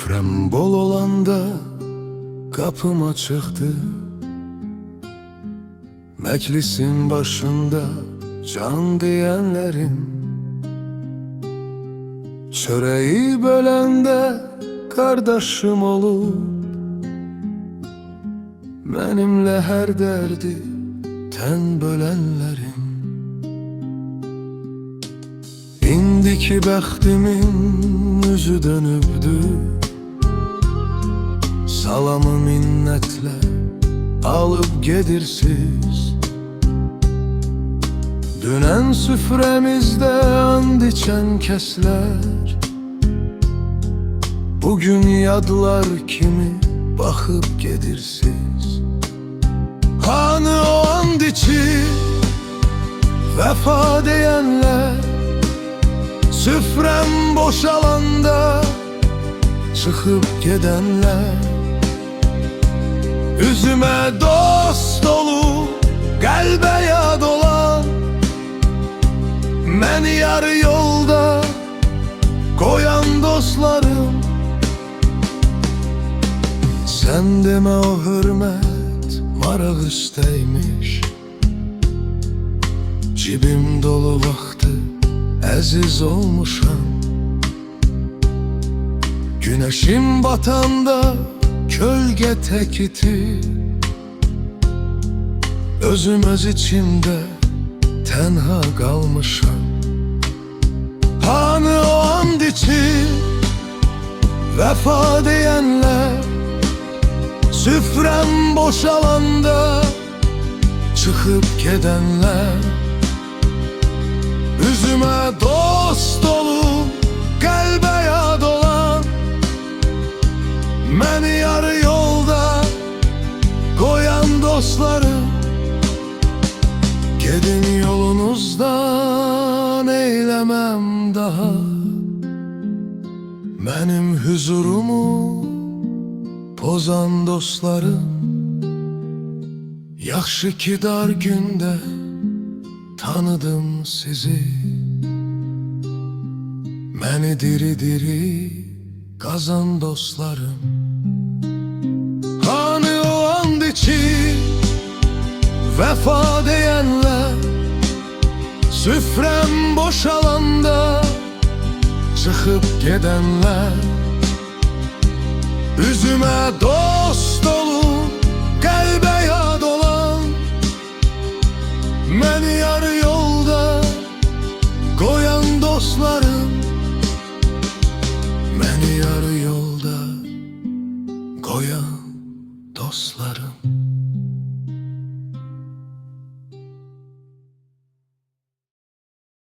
Süfrem bol olanda kapım açıktı. Meclisin başında can diyenlerim, çöreği bölende kardeşim olup benimle her derdi ten bölenlerim. İndiki bəxtimin yüzü dönübdü, salamı minnetle alıp gedirsiz. Dünen süfremizde and içen kesler, bugün yadlar kimi bakıp gedirsiz. Hani o and içi vefa diyenler, süfrem boşalanda çıkıp gidenler. Üzüme dost dolu, kalbe yad olan, beni yarı yolda koyan dostlarım. Sen deme o hürmet maraq isteymiş, cibim dolu vakti əziz olmuşam. Güneşim batanda kölge tek iti, özüm öz içimde tenha kalmışam. Hani o and içi vefa diyenler, süfrem boşalanda çıkıp gidenler. Üzüme dost dolu, kalbe yad olan, beni yarı yolda koyan dostlarım. Gidin yolunuzdan eylemem daha, benim huzurumu pozan dostlarım. Yaxşı ki dar günde tanıdım sizi, beni diri diri kazan dostlarım. Hani o and içi vefa diyenler, süfrem boşalanda çıkıp gidenler. Üzüme dost dolu, kalbe yad olan, beni yarı yolda koyan dostlar.